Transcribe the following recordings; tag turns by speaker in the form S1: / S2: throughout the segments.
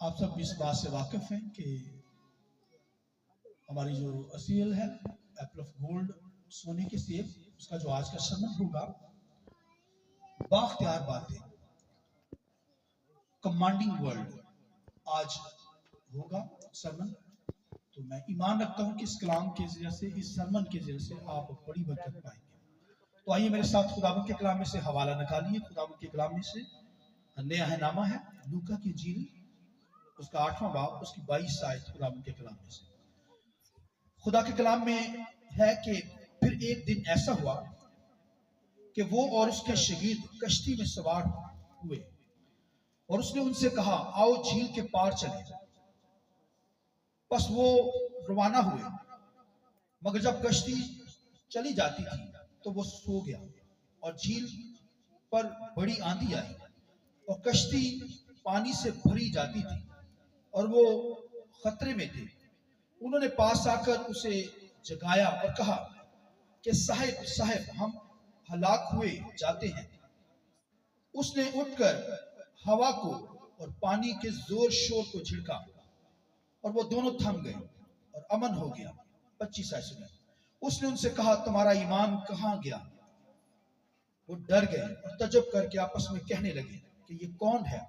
S1: आप सब इस बात से वाकिफ हैं कि हमारी जो असील है एप्पल ऑफ गोल्ड सोने के सेब, उसका जो आज का सरमन होगा बाख्तियार बातें, कमांडिंग वर्ड आज होगा सरमन। तो मैं ईमान रखता हूं कि इस कलाम के जरिए से, इस सरमन के जरिए से आप बड़ी बरकत पाएंगे। तो आइए मेरे साथ खुदावंद के कलाम में से हवाला निकालिए। खुदावंद के कलाम में से नया है नामा है लूका की इंजील, उसका 8वां बाब, उसकी 22 आयत खुदावंद के कलाम में से। खुदा के कलाम में है कि फिर एक दिन ऐसा हुआ कि वो और उसके शगीर्द कश्ती में सवार हुए और उसने उनसे कहा, आओ झील के पार चले। बस वो रवाना हुए, मगर जब कश्ती चली जाती थी तो वो सो गया और झील पर बड़ी आंधी आई और कश्ती पानी से भरी जाती थी और वो खतरे में थे। उन्होंने पास आकर उसे जगाया और कहा कि साहिब साहिब, हम हलाक हुए जाते हैं। उसने उठकर हवा को और पानी के जोर शोर को झिड़का और वो दोनों थम गए और अमन हो गया। 25 आयत सुनिए। उसने उनसे कहा, तुम्हारा ईमान कहाँ गया? वो डर गए और तजब करके आपस में कहने लगे कि ये कौन है?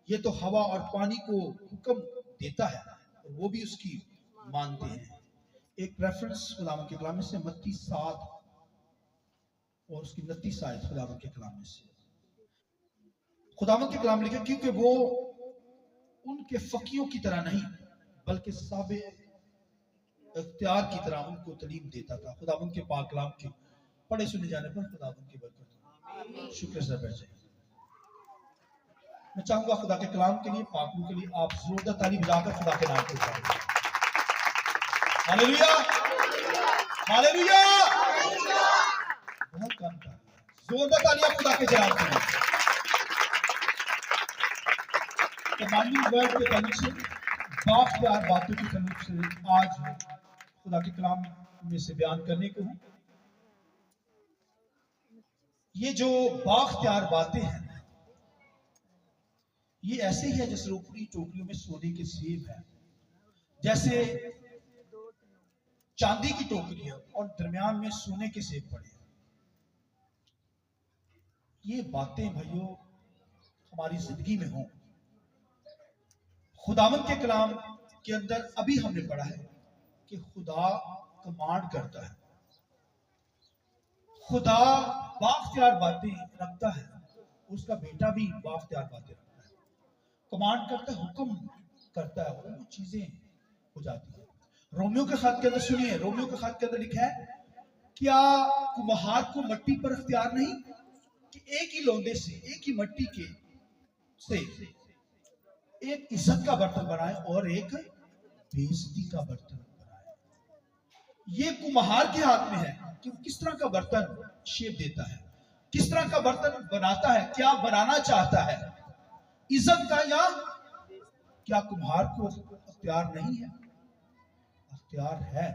S1: ये तो हवा और पानी को हुक्म देता है और वो भी उसकी मानते हैं। एक रेफरेंस खुदावंद के कलाम में से मत्ती 7 और उसकी 29 आयत खुदावंद के कलाम में से। खुदावंद के कलाम लिखा, क्योंकि वो उनके फकीयों की तरह नहीं बल्कि साबे इख्तियार की तरह उनको तालीम देता था। खुदावंद के पाक कलाम के पढ़े सुने जाने पर खुदावंद की बरकत। शुक्र से बैठ जाइए। मैं चाहूंगा खुदा के कलाम के लिए, पाकों के लिए आप जोरदार ताली बजाकर खुदा के नाम को उठाएं। Hallelujah, hallelujah. बहुत कम था, जोरदार तालियां खुदा के जलाल के लिए। कमांडिंग वर्ड के तल्लुक से, बाख्तियार बातों के तल्लुक से आज खुदा के कलाम में से बयान करने को हूं। ये जो बाख्तियार बातें हैं, ये ऐसे ही है जैसे ऊपरी टोकरियों में सोने के सेब है, जैसे चांदी की टोकरी है और दरमियान में सोने के सेब पड़े हैं। ये बातें भाइयों हमारी जिंदगी में हों। खुदावंद के कलाम के अंदर अभी हमने पढ़ा है कि खुदा कमांड करता है, खुदा बाख्तियार बातें रखता है, उसका बेटा भी बाख्तियार बातें रखता है, कमांड करता है, हुक्म करता है, वो चीजें हो जाती है। रोमियो के खत के अंदर सुनिए, रोमियो के खत के अंदर लिखा है, क्या कुम्हार को मट्टी पर अख्तियार नहीं कि एक ही लोंदे से, एक ही मट्टी के से एक इज्जत का बर्तन बनाए और एक बेइज्जती का बर्तन बनाए। ये कुम्हार के हाथ में है कि वो किस तरह का बर्तन शेप देता है, किस तरह का बर्तन बनाता है, क्या बनाना चाहता है, इज्जत का या क्या? कुम्हार को अख्तियार नहीं है? अख्तियार है।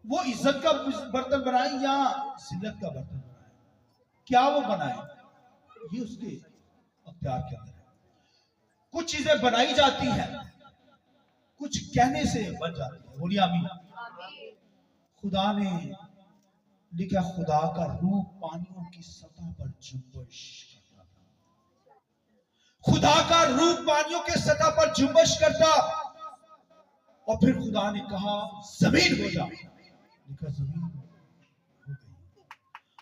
S1: वो इज्जत का बर्तन बनाए या जिल्लत का बर्तन बनाए, क्या वो बनाए, ये उसके अख्तियार के अंदर है। कुछ चीजें बनाई जाती हैं, कुछ कहने से बन जाती है। बोलिए आमीन। खुदा ने लिखा, खुदा का रूह पानियों की सतह पर जुम्बश करता था। खुदा का रूह पानियों के सतह पर जुम्बश करता और फिर खुदा ने कहा, जमीन हो जा। लिखा जमीन हो गई।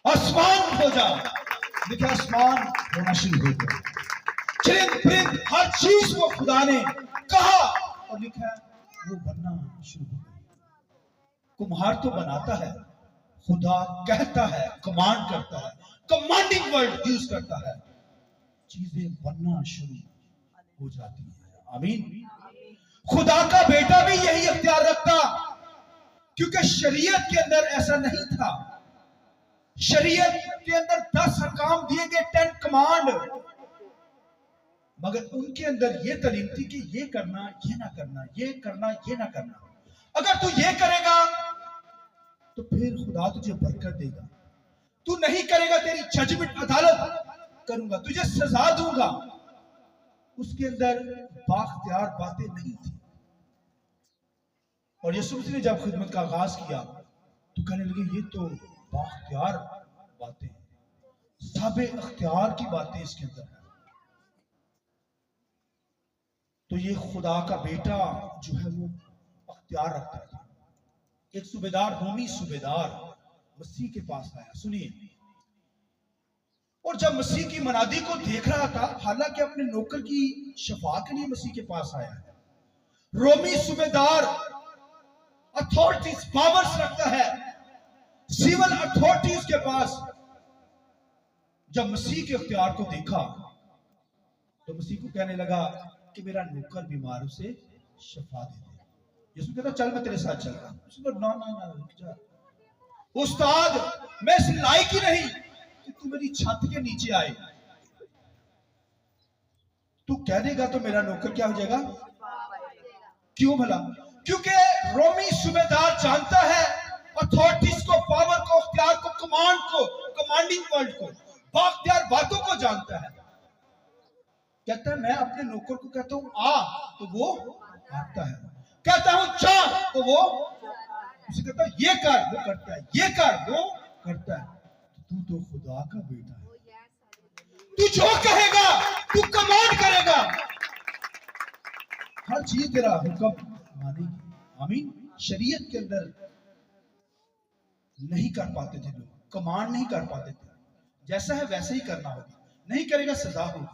S1: आसमान हो जा। लिखा आसमान होना शुरू हो गया। चिरिंद परिंद हर चीज को खुदा ने कहा और लिखा वो बनना शुरू हो गई। कुम्हार तो बनाता है, खुदा कहता है, कमांड करता है, कमांडिंग वर्ड यूज करता है, चीजें बनना शुरू हो जाती है। आमीन। खुदा का बेटा भी यही अख्तियार रखता, क्योंकि शरीयत के अंदर ऐसा नहीं था। शरीयत के अंदर 10 हकाम दिए गए, 10 कमांड, मगर उनके अंदर ये तालीम थी कि ये करना, ये ना करना, ये करना, ये ना करना। अगर तू ये करेगा तो फिर खुदा तुझे बरकत देगा, तू नहीं करेगा तेरी जजमेंट अदालत करूंगा, तुझे सजा दूंगा। اس کے اندر بااختیار باتیں نہیں تھی. اور یسوع مسیح نے جب خدمت کا آغاز کیا تو کہنے لگے یہ تو بااختیار باتیں ہیں, صاحب اختیار کی باتیں اس کے اندر ہیں. تو یہ خدا کا بیٹا جو ہے وہ اختیار رکھتا تھا. ایک صوبیدار, رومی صوبیدار مسیح کے پاس آیا. سنیے, اور جب مسیح کی منادی کو دیکھ رہا تھا, حالانکہ اپنے نوکر کی شفا کے لیے مسیح کے پاس آیا ہے, رومی صوبیدار اتھارٹیز, پاورز رکھتا ہے, سیول اتھارٹیز کے پاس. جب مسیح کے اختیار کو دیکھا تو مسیح کو کہنے لگا کہ میرا نوکر بیمار, اسے شفا دے دے. یسوع کہتا چل میں تیرے ساتھ چل رہا ہوں. اس نے کہا نا رک جا استاد, میں اس لائق ہی نہیں کہ تو میری چھت کے نیچے آئے. تو کہہ دے گا تو میرا نوکر کیا ہو جائے گا. کیوں بھلا؟ کیونکہ رومی صوبیدار جانتا ہے اتھارٹیز کو, پاور کو, اختیار کو, کمانڈ کو, کمانڈنگ ورڈ کو, بااختیار باتوں کو جانتا ہے. کہتا ہے میں اپنے نوکر کو کہتا ہوں آ تو وہ آتا ہے, کہتا ہوں جا تو وہ اسے کہتا ہے یہ کر, وہ کرتا ہے, یہ کر, وہ کرتا ہے. تو خدا کا بیٹا ہے, تو جو کہے گا تو کمانڈ کرے گا, ہر چیز تیرا حکم مانے گی. آمین. شریعت کے اندر نہیں کر پاتے تھے لوگ, کمانڈ نہیں کر پاتے تھے, جیسا ہے ویسے ہی کرنا ہوگا, نہیں کرے گا سزا ہوگی.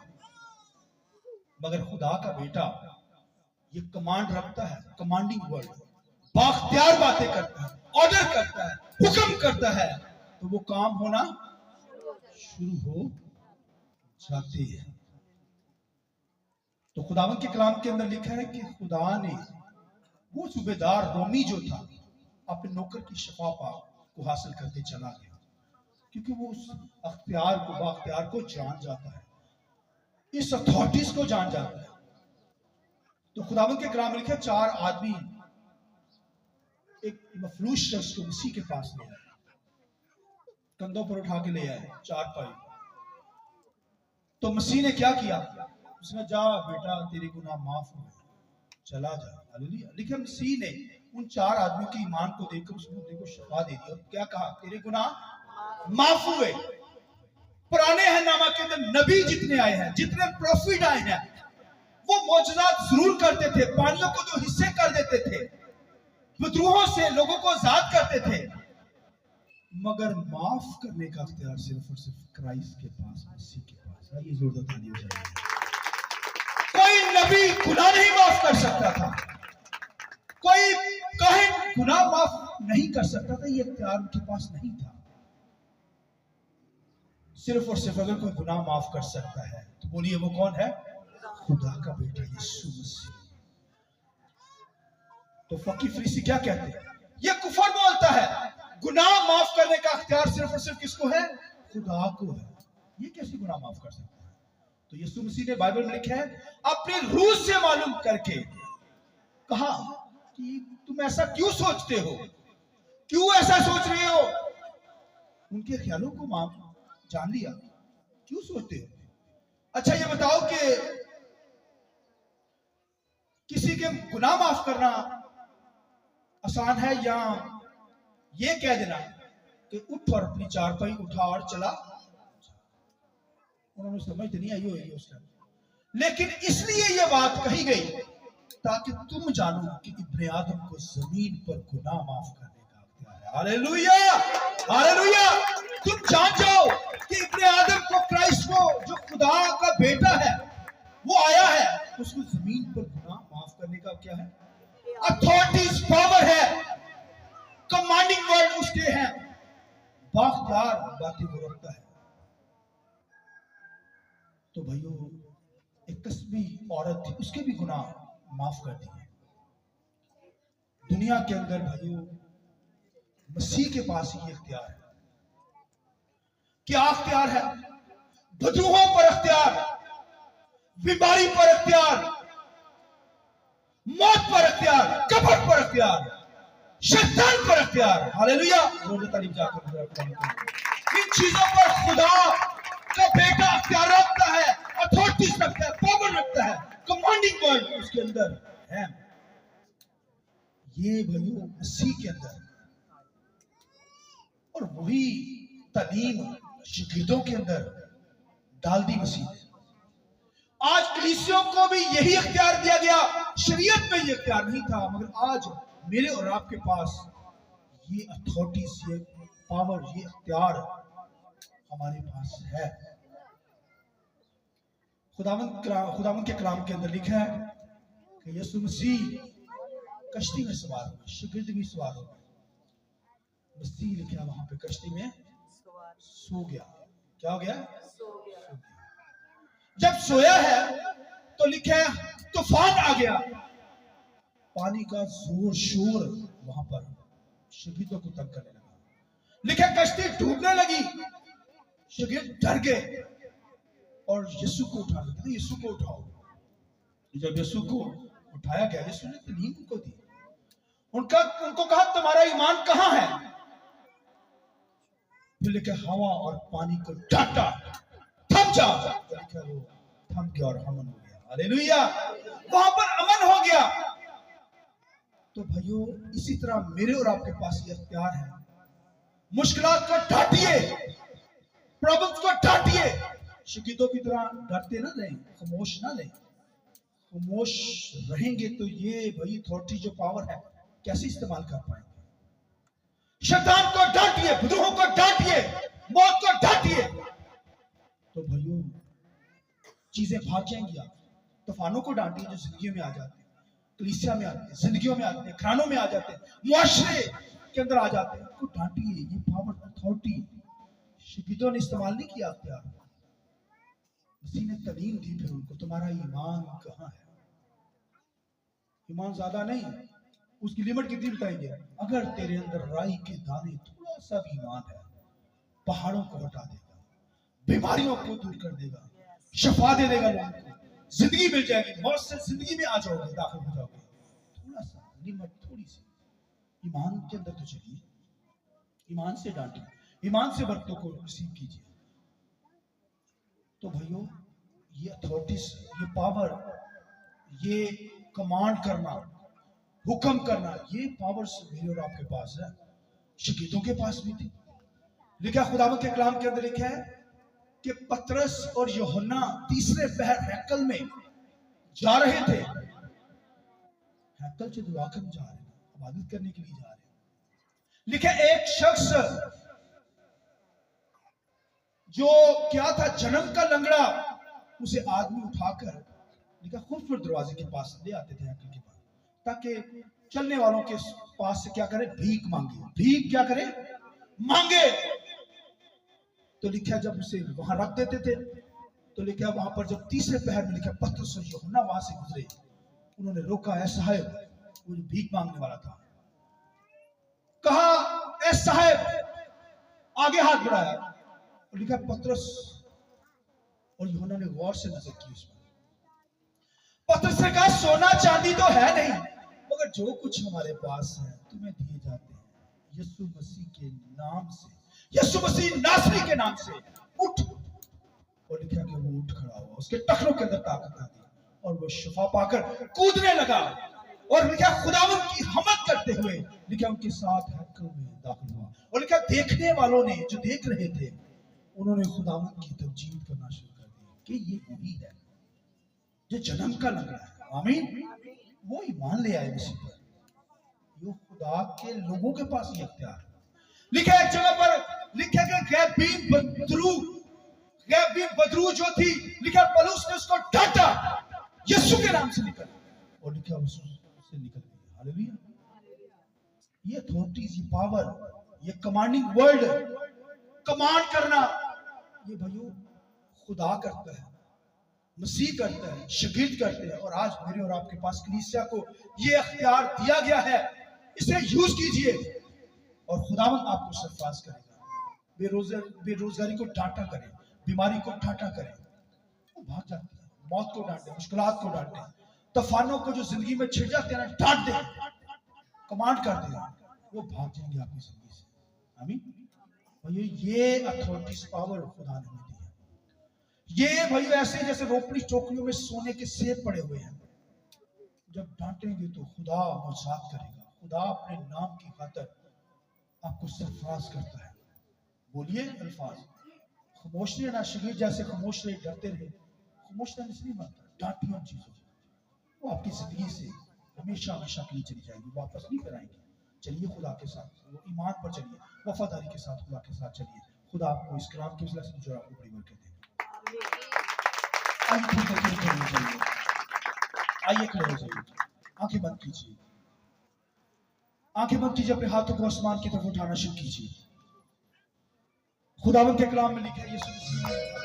S1: مگر خدا کا بیٹا یہ کمانڈ رکھتا ہے, کمانڈنگ ورڈ, بااختیار باتیں کرتا ہے, آرڈر کرتا ہے, حکم کرتا ہے, تو وہ کام ہونا شروع ہو جاتے ہیں. تو خداوند کے کلام کے اندر لکھا ہے کہ خدا نے وہ صوبیدار رومی جو تھا اپنے نوکر کی شفا کو حاصل کرتے چلا گیا, کیونکہ وہ اس اختیار کو, بااختیار کو جان جاتا ہے, اس اتھارٹیز کو جان جاتا ہے. تو خداوند کے کلام میں لکھا ہے 4 آدمی ایک مفلوج شخص کو مسیح کے پاس لے آئے, کندھوں پر اٹھا کے لے آئے, 4 پائی. تو مسیح نے کیا کیا؟ اس نے جا بیٹا تیرے گناہ معاف ہوئے, چلا جا. ہاللیلویہ. لکھا مسیح نے ان 4 آدمیوں کے ایمان کو دیکھ کر اس بندے کو شفا دے دی, اور کیا کہا؟ تیرے گناہ معاف ہوئے. پرانے ہیں نامہ کے اندر نبی جتنے آئے ہیں, جتنے پروفیٹ آئے ہیں, وہ معجزات ضرور کرتے تھے, پانیوں کو 2 حصے کر دیتے تھے, بدروہوں سے لوگوں کو آزاد کرتے تھے, مگر معاف کرنے کا اختیار صرف اور صرف کرائسٹ کے پاس, مسیح کے پاس. یہ زوردار تالی ہو جائے. کوئی نبی گناہ نہیں معاف کر سکتا تھا, کوئی کاہن گناہ معاف نہیں کر سکتا تھا, یہ اختیار ان کے پاس نہیں تھا. صرف اور صرف اگر کوئی گناہ معاف کر سکتا ہے تو بولیے وہ کون ہے؟ خدا کا بیٹا یسوع مسیح. تو فقی فریسی کیا کہتے ہیں؟ یہ کفر بولتا ہے. گناہ معاف کرنے کا اختیار صرف اور صرف کس کو ہے؟ خدا کو ہے. یہ کیسے گناہ معاف کر سکتا ہے؟ تو یسوع مسیح نے بائبل میں لکھا ہے اپنے روح سے معلوم کر کے کہا کہ تم ایسا کیوں سوچتے ہو, کیوں ایسا سوچ رہے ہو. ان کے خیالوں کو جان لیا, کیوں سوچتے ہو. اچھا یہ بتاؤ کہ کسی کے گناہ معاف کرنا آسان ہے یا یہ کہہ دینا کہ اٹھ اور اپنی چارپائی اٹھا اور چلا. انہوں نے سمجھ نہیں آئی ہوئی اس کا, لیکن اس لیے یہ بات کہی گئی تاکہ تم جانو کہ ابن آدم کو زمین پر گناہ معاف کرنے کا اختیار ہے. ہاللیلویہ, ہاللیلویہ. تم جان جاؤ کہ ابن آدم کو, کرائسٹ کو, جو خدا کا بیٹا ہے, وہ آیا ہے, اس کو زمین پر گناہ معاف کرنے کا کیا ہے؟ اتھارٹیز, پاور ہے, کمانڈنگ ورڈ اس کے ہیں, بااختیار باتیں وہ رکھتا ہے. تو بھائیو ایک قصبی عورت تھی, اس کے بھی گناہ معاف کر دیے. دنیا کے اندر بھائیو مسیح کے پاس ہی اختیار ہے. کیا اختیار ہے؟ بدروہوں پر اختیار, بیماری پر اختیار, موت پر اختیار, قبر پر اختیار, شیطان پر اختیار. ہاللیلویہ. ان چیزوں پر خدا کا بیٹا اختیار رکھتا ہے, अथॉरिटीज रखता है, पावर रखता है, कमांडिंग वर्ड उसके अंदर है। ये भाइयों मसीह के अंदर, और वही तालीम शागिर्दों के अंदर डाल दी मसीह ने। आज कलीसियों को भी यही इख्तियार दिया गया, शरीयत में ये इख्तियार नहीं था, मगर आज मेरे और आपके पास ये अथॉरिटीज, ये पावर, ये इख्तियार हमारे पास है। खुदावंद के कलाम के अंदर लिखा है कि यीशु मसीह कश्ती में सवार हुए, शागिर्द भी सवार हो गए। मसीह लिखा वहां पे कश्ती में सो गया। क्या हो गया? सो गया। जब सोया है तो लिखा है तूफान आ गया, पानी का जोर शोर वहां पर शागिर्दों को तंग करने लगा। लिखा कश्ती डूबने लगी, शागिर्द डर गए और यीशु को उठाने लगे। यीशु को उठाओ। जब यीशु को उठाया गया, यीशु ने तालीम उनको दी, उनको कहा तुम्हारा ईमान कहाँ है? फिर लिखा हवा और पानी को डांटा, थम जा। लिखा वो थम गया और अमन हो गया। हालेलुया, वहां पर अमन हो गया। तो भाइयों इसी तरह मेरे और आपके पास ये इख्तियार है, मुश्किलात को डांटिए, प्रॉब्लम्स को डांटिए। शागिर्दों की तरह डरते ना रहें, खामोश ना रहें। खामोश रहेंगे तो ये भाई अथॉरिटी जो पावर है कैसे इस्तेमाल कर पाएंगे? शैतान को डांटिए, विद्रोह को डांटिए, मौत को डांटिए, तो भाइयों चीजें भाग जाएंगी। आप तूफानों को डांटिए जो जिंदगी में आ जाते हैं, कलीसिया में आते हैं, जिंदगियों में आते हैं, घरानों में आ जाते हैं, मुआशरे के अंदर आ जाते हैं। उनको डांटिए। ये पावर अथॉरिटी शागिर्दों ने इस्तेमाल नहीं किया। क्या मसीह ने तालीम दी फिर उनको, तुम्हारा ईमान कहाँ है? ईमान ज्यादा नहीं, उसकी लिमिट कितनी बताएंगे? अगर तेरे अंदर राई के दाने थोड़ा सा भी ईमान है, पहाड़ों को हटा देगा, बीमारियों को दूर कर देगा, शफा दे देगा, लोगों को जिंदगी मिल जाएगी, मौत से जिंदगी में आ जाओगे, दाखिल हो जाओगे। थोड़ा सा लिमिट, थोड़ी सी ईमान के अंदर तो चलिए, ईमान से डांटिए, ईमान से बर्तों को रिसीव कीजिए। तो भाइयों ये अथॉरिटीज, ये पावर, ये कमांड करना, हुक्म करना, ये पावर्स मेरे और आपके पास है, शागिर्दों के पास भी थी। लिखा खुदावंद के कलाम के अंदर लिखा है कि पतरस और यूहन्ना तीसरे पहर हैकल में जा रहे थे। हैकल से दुआ करने जा रहे हैं, इबादत करने के लिए जा रहे हैं। लिखा एक शख्स जो क्या था, जन्म का लंगड़ा, उसे आदमी उठाकर लिखा खुद दरवाजे के पास ले आते थे हैकल के पास, ताकि चलने वालों के पास से क्या करे? भीख मांगे। भीख क्या करे? मांगे। तो लिखा जब उसे वहां रख देते थे तो लिखा वहां पर जब तीसरे पहर में लिखा पतरस और यूहन्ना वहां से गुजरे, उन्होंने रोका, ऐ साहब, वो जो भीख मांगने वाला था, कहा ऐ साहब, आगे हाथ बढ़ाया और लिखा पतरस और यूहन्ना ने गौर से नजर की उसमें। पतरस ने कहा सोना चांदी तो है नहीं, मगर जो कुछ हमारे पास है तुम्हें दिए जाते हैं, यीशु मसीह के नाम से, यीशु मसीह नासरी के नाम से उठ। और लिखा कि वो उठ खड़ा हुआ, उसके टखनों के अंदर ताकत आ गई और वो शिफा पाकर कूदने लगा। और लिखा खुदावंद की हमद करते हुए लिखा उनके साथ हैकल में दाखिल हुआ। और लिखा देखने वालों ने, जो देख रहे थे, उन्होंने खुदावंद की तमजीद करना शुरू कर दिया कि ये वही है जो जन्म का लंगड़ा है। आमीन। वो ईमान ले आए मसीह पर। यो खुदा के लोगों के पास ये अख्तियार है। लिखा एक जगह पर लिखा कि गैबीन बदरू जो थी, लिखा पलूस ने उसको डांटा, यीशु के नाम से निकल, और लिखा उससे निकल गई। हालेलुया। ये अथॉरिटीज, ये पावर, ये कमांडिंग वर्ड, कमांड करना, ये भाइयों खुदा करता है, मसीह करता है, शागिर्द करते हैं। और आज मेरे और आपके पास कलीसिया को ये अख्तियार दिया गया है, इसे यूज कीजिए और खुदावंद आपको सरफराज करेगा। बेरोजगारी को डांटा करें, बीमारी को डांटा करें, वो भाग जाती है। मौत को डांटे, मुश्किलात को डांटे, तूफानों को जो जिंदगी में छिड़ जाते हैं ना, डांट दें, कमांड कर दें, वो भाग जाएंगे आपकी जिंदगी से। आमीन। और ये अथॉरिटीज, पावर खुदा ने दी है। یہ بھائی ایسے جیسے روپڑی چوکریوں میں سونے کے سیب پڑے ہوئے ہیں، جب ڈانٹیں گے تو خدا معجزات کرے گا، خدا اپنے نام کی خاطر آپ کو سرفراز کرتا ہے۔ بولیے الفاظ، خاموش رہنا شگیر جیسے خاموش رہے، ڈرتے رہے، خاموش رہنے سے نہیں بنتا، ڈانٹیے ان چیزوں سے، وہ آپ کی زندگی سے ہمیشہ ہمیشہ کے لیے چلی جائیں گی، واپس نہیں کرائیں گی۔ چلیے خدا کے ساتھ، وہ ایمان پر چلیے، وفاداری کے ساتھ خدا کے ساتھ چلیے، خدا آپ کو اس کلام کے وسیلہ سے جو آپ کو بڑی برکت دے گا۔ آئیے کھڑے ہو جائیے، آنکھیں بند کیجیے، آنکھیں بند کیجیے، اپنے ہاتھوں کو آسمان کی طرف اٹھانا شروع کیجیے۔ خداوند کے کلام میں لکھا ہے یسوع مسیح نے